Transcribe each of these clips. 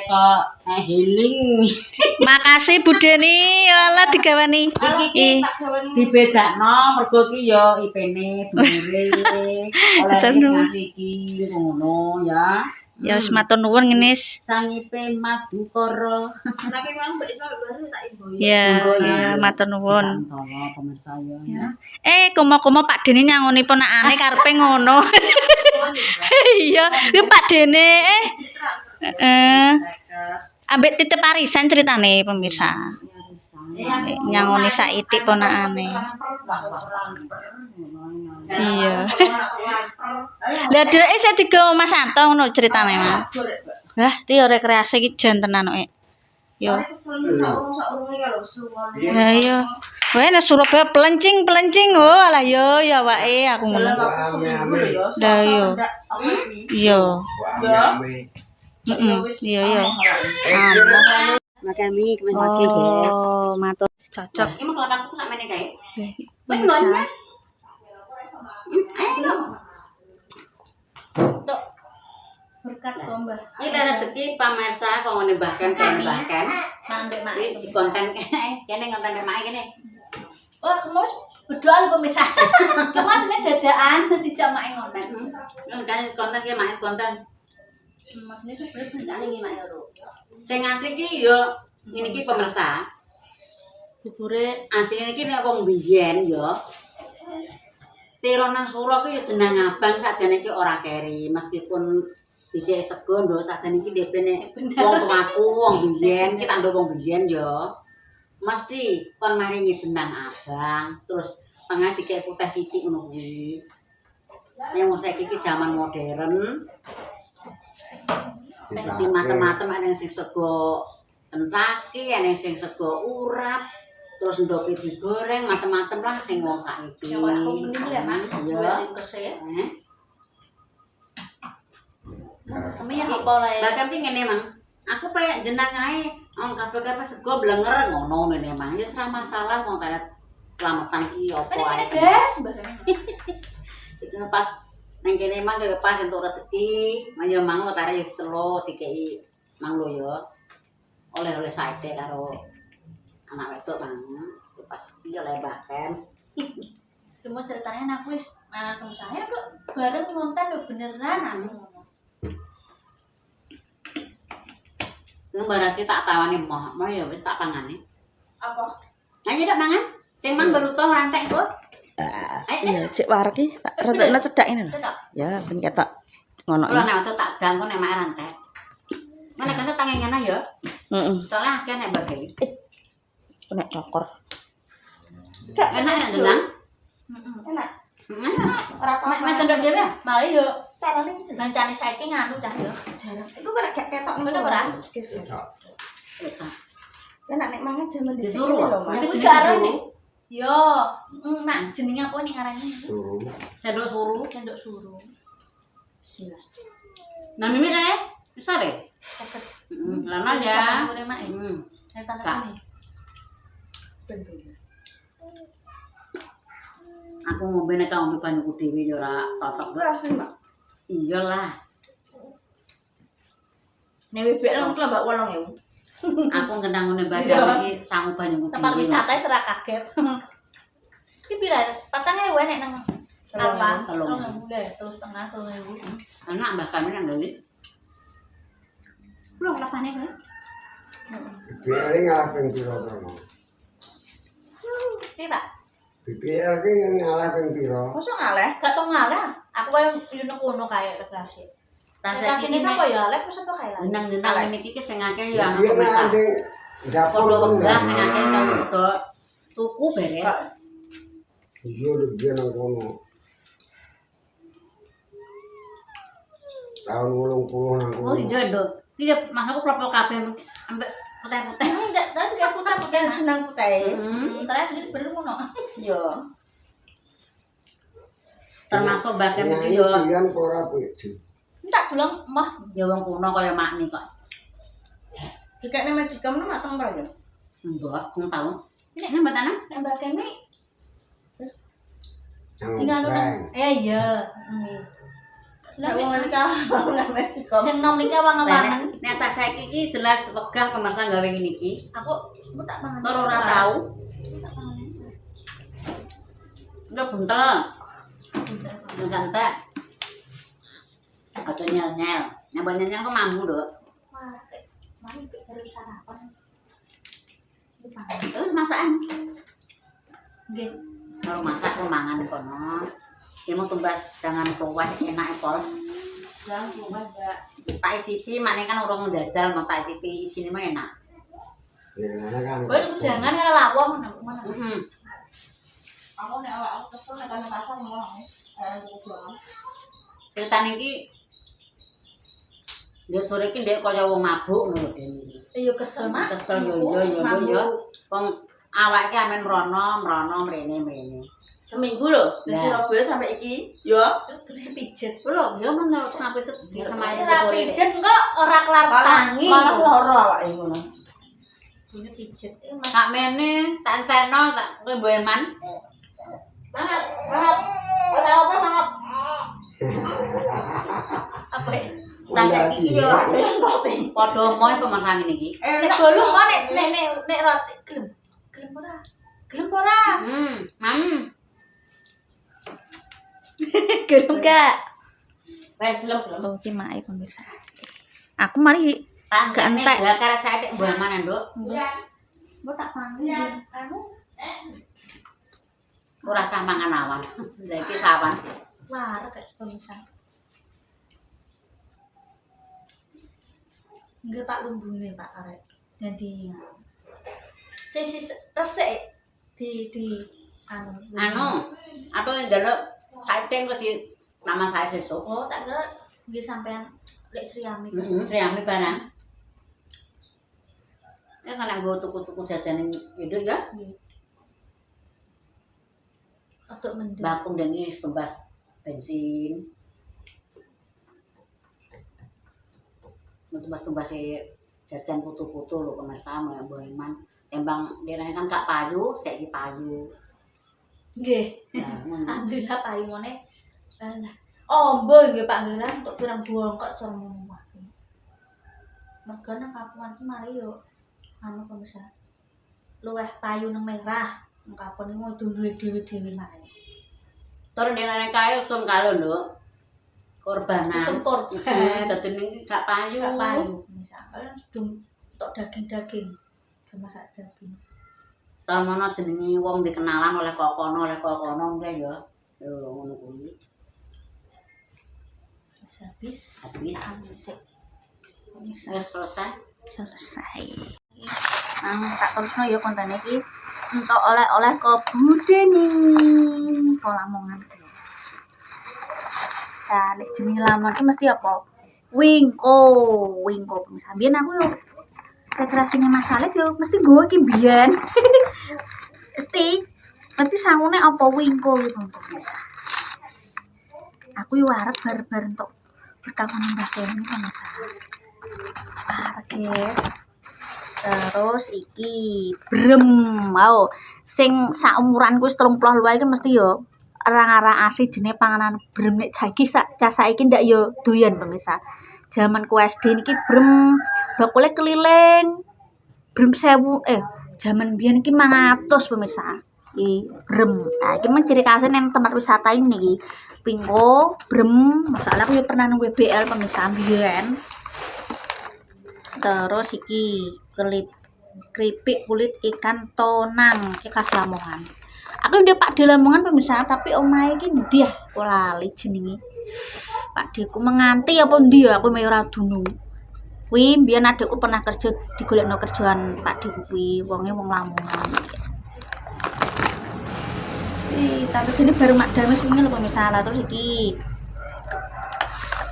kok healing. Makasih Bu Deni, Allah digawani. Iki dibedakno mergo iki ya IP-ne dhuwure. Oleh ngasih iki ngono ya. Ya wis matur nuwun ngenis. Sangipe Madukara. Tapi memang mbak iso baru tak info Ya, matur nuwun. Pemirsa ya. Komo-komo Pak Deni nyangonipun anake karepe ngono. Iya, iki Pak Dene ambek titip arisan ceritane pemirsa. Nyangoni saitik ponakane. Iya. Lah dheke sik digawa Mas Santo ngono ceritane, Mas. Lah, iki yo rekreasi iki jan tenan kok. Yo. Ya iya. Wae nang Surabaya pelencing. Oh, alah yo ya awake aku ngono. Lah yo. Iya. Iya. Makan mie pagi, guys. Oh, matur cocok. Iki mau kelapakku sakmene kae. Pemirsa. Ayo. Tok. Berkat Mbah. Ini rezeki pamirsa kok ngene bahkan. Nang ndek mak. Iki konten kene konten mak kene. Oh, kemus berdoa lu pemirsa. Kemas ini dadaan dijak mak ngonten. Kan konten ki mak konten. Mas ini sebenarnya bentane iki mak lho. Sing ngasih ki yo ngene iki pemirsa. Bubure asline iki nek wong biyen yo. Tironan Suro ki yo jeneng abang sakjane iki ora keri meskipun dicek sego ndo sakjane iki DP-ne wong tuaku wong biyen ki tandha wong biyen yo. Mesti kon maringi jeneng abang terus tengah dikek putih sithik ngono kuwi. Nek wong saiki iki jaman modern. Di macam-macam ada yang sing sego kentaki, ada yang sing sego urap, terus ndoke digoreng macam-macam lah sing wong saiki. Ya aku mending ya, Mak. Ya. Kami ya apa lae. Bahkan pi ngene, Mang. Aku kayak jeneng ae, kabeh-kabeh sego blenger ngono ngene, Mang. Ya ora masalah wong tarat selamatan ki opo ae. Guys, Itu pas nang kene emang kaya pas entuk rezeki, maya mang utare yo selo dikeki mang lo yo. Oleh-oleh saite karo anak wedok mang. Pas iki oleh bahkan. Cuma ceritanya aku wis aku saya kok bareng ngonten lho beneran aku ngomong. Ngembarasi tak tawani mau ya wis tak pangane. Apa? Ayo dak mangan. Sing mang baru toh rantek kok. Iya, cek warek iki tak rentekno cedak ini lho. Ya, ben ketok ngono iki. Kalau nek nek tak jangkon nek mak rantek. Mana kan tangan ngene ya? Heeh. Soalnya akeh nek bagi. Nek cokor. Gak enak nek jenang. Enak. Ora tau. Mas ndok dhewe. Malah yo carane bancane saiki nganu cah yo. Jarang. Iku kok gak ketok Betul ora? Enak nek mangan jaman disuruh lho, Mas. Itu disuruh. Yo, Mak, jenenge apa nih arane? Suruh. Sendok suruh. Sendok suruh. Bismillah. Nah, mimi kae. Besar ya? Lama ya. Boleh Mak. Tak. Aku ngombe nek ngombe banyuku dhewe ya ora totok. Asli, Mak. Iyalah. Nek bebek lan kok mbak 8.000. Aku kenang ngene badan sih sangu banyuku dhewe. Tempat wisata serak kaget. Iki pira? 4.000 nek nang Alpa. Tolong. Terus tengah 3.000. Anak mbah kami nang ngene. Lho lapane kowe. BPL ngalah ping piro to? Pira? BPL ki ngalah ping piro? Mosok ngaleh? Gak tau ngaleh. Aku kaya yo kono kae rekreasi. Tasik Ini sapa ya alek mosok kok kae lah. jenang-jenang ngene iki sing akeh ya Iya anak pemirsa. dapur Podo wenggah sing akeh kang podo tuku beres. Iya lebih nang kono. Tahun 80 nang kono. Oh iya nduk. Iki ya masaku klopok kabeh ambek putih-putih. Enggak, tadi kayak putih-putih jenang putih. Terus wis bener ngono. Yo. Termasuk bagian Nah, iki ini yo. pilihan kok ora peci. Tak bilang mah Ya wong kuno kaya makni kok. dikene majikam mak tembak ya. Mbok, wong tau. Ini nambah tanah? Nek Mbak Kemi Yang tinggal breng. iya. Lah wong nikah nang juga. sing nom niki wangen-wangen. Nek cah saiki iki jelas wegah pemirsa gawe ngene iki. Aku tak mangan. Tur ora tau. Tak mangan. Udah buntel. Udah santai. Ada nyel-nyel. Nyambah nyel-nyel kok mambu, Dok. Wah, mari baru sarapan. Terus masakan. Nggih. Baru masak kok mangan kono. Ki mau tumbas dengan kuah enak pol. Jangan rumah enggak. Tak icipi makne kan urung njajal mau tak icipi isine mah enak. Ya kan. Kowe jangan kalau lawang mana. Heeh. Aku nek awak kesel nek nang pasar ngomong. Aku jualan. Ceritane iki dia sore iki ndek kaya wong mabuk ngono dene. Iya kesel mah. Kesel yo. Wong awake amen mrono mrene. Seminggu lho di Nah. Surabaya sampai iki. Ya. Itu pijet. Lho, yo menurut ngapain di semayan Ora sore. pijet kok ora kelar tangi. Malah loro awake ngono. Ini pijet. Mas. Sak mene tak entekno tak kowe mboe man. Mangat. Apa mangat? Apa ya? Tak saiki iki yo padha moe pemasangan iki. Nek golong kok nek roti gelem. Gelem ora? Gelem ora? Gelem gak? Wes belum. Oh, iki mae pemirsa. Aku mari Gak Gak entek. entek. Bakar saiki mboe man, Nduk. mbok tak panggil. Anu Ora sah mangan awan. Lah iki sawan. wareg kayak pemirsa. Enggak Pak lumbune Pak arek. Dadi sisi resik di Anu, apa njaluk saking kok di nama saya sesuk. Oh, tak kira nggih sampean lek Sri Ami. Triami barang. Ya kan nggo tuku-tuku jajanan hidup ya. Untuk mendung. Bakung dengi tumbas bensin. Tumbas jajan putu-putu lho sama ya Boeman. Tembang dirane kan gak payu, saiki payu. Nggih. Nah, ngono. Alhamdulillah payungane ombo nggih Pak Ngeran untuk pirang buang kok cara ngomong. Mergo nang kapungan ki mari yo anu pemirsa. Luweh payu nang merah. Nang kapun iki mau duwe dhewe-dhewe mari. Tur ndene kae usum kalon lho. Korbanan. Usum korban. Dadi ning gak payu. Gak payu pemirsa. Kalian sedung tok daging-daging. Cuma sak daging. Tamono jenenge wong dikenalan oleh kokono ngene ya. Yo ngono kuwi. Habis. Sik. Wis selesai. Selesai. Tak terusno ya konten iki untuk oleh-oleh ke Budeni Lamongan guys. Nah, nek jenenge Lamongan iki mesti apa? Wingko pemirsa. Biyen aku yo rekreasine Mas Alif yo mesti nggo iki biyen. Mesti sangune apa wingko gitu pemirsa. Aku yo arep bar-bar entuk perkawinan Mbah Kemi pemirsa. Guys. Terus iki brem mau sing saumuranku wis 30 luwih iki mesti yo arang-arang asih jenenge panganan brem nek cah saiki ndak yo doyan pemirsa. Zaman ku SD niki brem bakule keliling. Brem 1000 zaman biyen iki 500 pemirsa. Iki brem. Nah, iki men ciri khasnya nang tempat wisata ini niki. Pingko, brem, masalah aku yo pernah nang WBL pemirsa biyen. Terus iki keripik kulit ikan tonang iki khas Lamongan. Aku udah Pak di Lamongan pemirsa, tapi omahe iki ndi ya? Kok lali jenenge. Pak Deku menganti apa ndi ya? Aku meh ora dunung. Kuwi mbiyen adikku pernah kerja digolekno kerjaan Pak Deku kuwi, wonge wong Lamongan. Tapi sini baru mak dames wingi lho pemirsa. Lah terus iki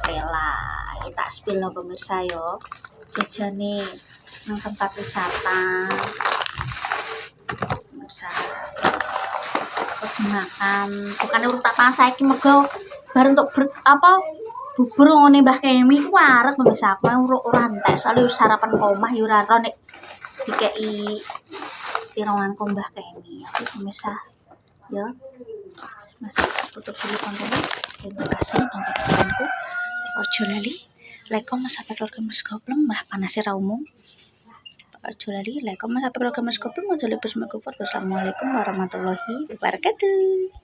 ketela. Tak spill lho pemirsa yo. Jajane nang tempat wisata bisa makan bukan urut tak pas saiki mergo bar untuk bubur ngene Mbah Kemi ku arep bisa aku ora entek soalnya sarapan omah yo ora nek dikeki tironganku Mbah Kemi aku pemirsa ya masih tutup dulu kontennya terima kasih untuk tontonanku. Ojo lali like, comment, sampai keluarga Mas Goblem, malah panasnya ra umum. Ojo lali like, comment, sampai keluarga Mas Goblem, ojo lupa Assalamualaikum warahmatullahi wabarakatuh.